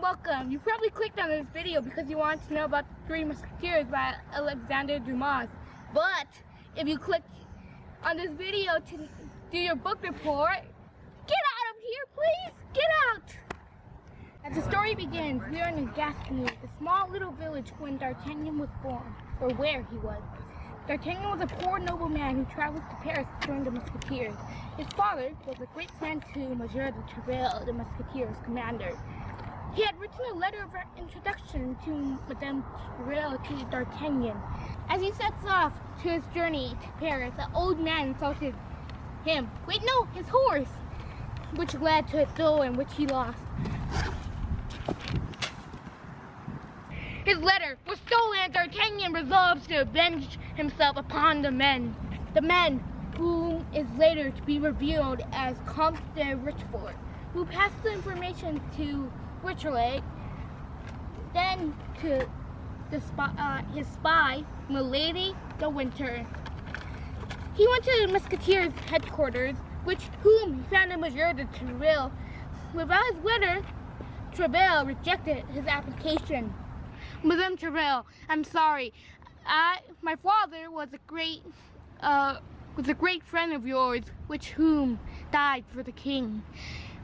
welcome. You probably clicked on this video because you wanted to know about the Three Musketeers by Alexander Dumas. But if you clicked on this video to do your book report, get out of here, please! Get out! As the story begins, we are in Gascony, the small little village when D'Artagnan was born, or where he was. D'Artagnan was a poor nobleman who traveled to Paris to join the Musketeers. His father was a great friend to Monsieur de Treville, the Musketeers' commander. He had written a letter of introduction to Madame Treville to D'Artagnan. As he sets off to his journey to Paris, an old man insulted him. Wait, no, his horse! Which led to a duel in which he lost. His letter was stolen and D'Artagnan resolves to avenge himself upon the men who is later to be revealed as Comte de Richefort, who passed the information to Richelieu, then to his spy, Milady the Winter. He went to the Musketeers' headquarters, whom he found in Monsieur de Treville. Without his letter, Treville rejected his application. Madame Treville, I'm sorry. My father was a great friend of yours, whom died for the king.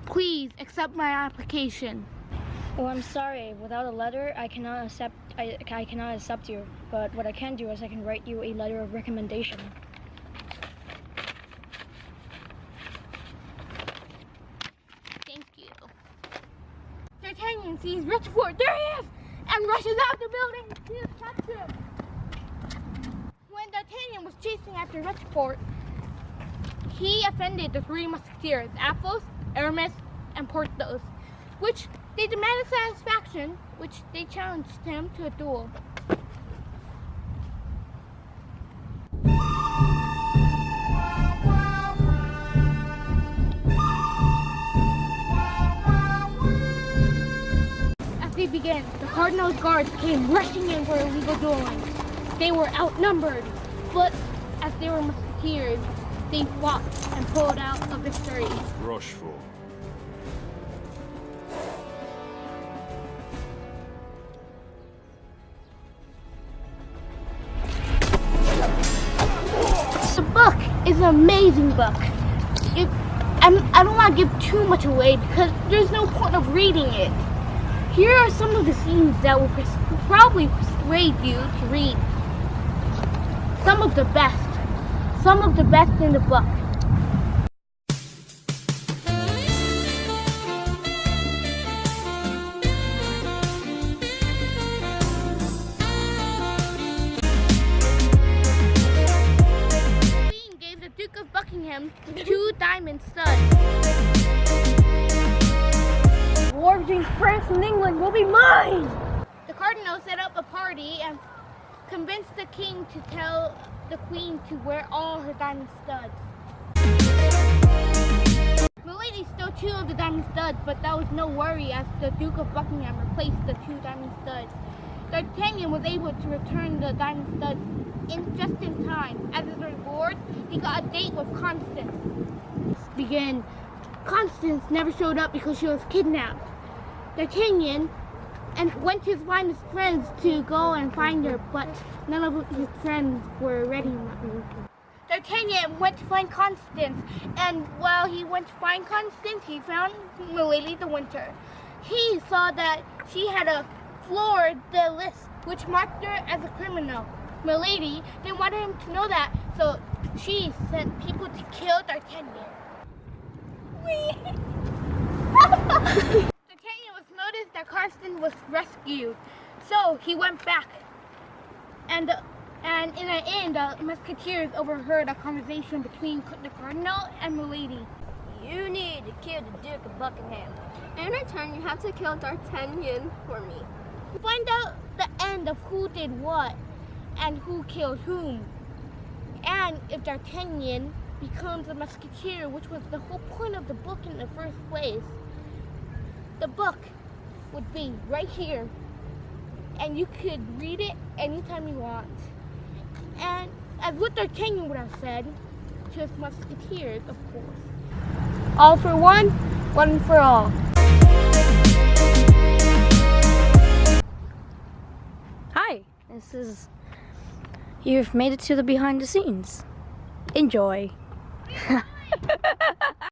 Please accept my application. Well, I'm sorry. Without a letter, I cannot accept you. But what I can do is I can write you a letter of recommendation. Thank you. D'Artagnan sees Richefort. There he is! And rushes out the building to catch him. When D'Artagnan was chasing after Richefort, he offended the Three Musketeers, Athos, Aramis, and Porthos, which they demanded satisfaction, which they challenged him to a duel. As they began, the Cardinal's guards came rushing in for illegal dueling. They were outnumbered, but as they were musketeers, they fought and pulled out a victory. Rochefort. The book is an amazing book. I don't want to give too much away because there's no point of reading it. Here are some of the scenes that will probably persuade you to read. Some of the best in the book. Queen gave the Duke of Buckingham 2 diamond studs. War between France and England will be mine! The Cardinal set up a party and convinced the king to tell the queen to wear all her diamond studs. Milady stole 2 of the diamond studs, but that was no worry as the Duke of Buckingham replaced the 2 diamond studs. D'Artagnan was able to return the diamond studs just in time. As his reward, he got a date with Constance. Constance never showed up because she was kidnapped. D'Artagnan went to his finest friends to go and find her, but none of his friends were ready in that room. D'Artagnan went to find Constance, and while he went to find Constance, he found Milady the Winter. He saw that she had a fleur de lis, which marked her as a criminal. Milady didn't want him to know that, so she sent people to kill D'Artagnan. D'Artagnan was noticed that Constance was rescued, so he went back. And in the end, the Musketeers overheard a conversation between the Cardinal and Milady. You need to kill the Duke of Buckingham. In return, you have to kill D'Artagnan for me. To find out the end of who did what and who killed whom, and if D'Artagnan becomes a musketeer, which was the whole point of the book in the first place. The book would be right here, and you could read it anytime you want. And as what D'Artagnan would have said to his musketeers, of course. All for one for all. You've made it to the behind the scenes. Enjoy.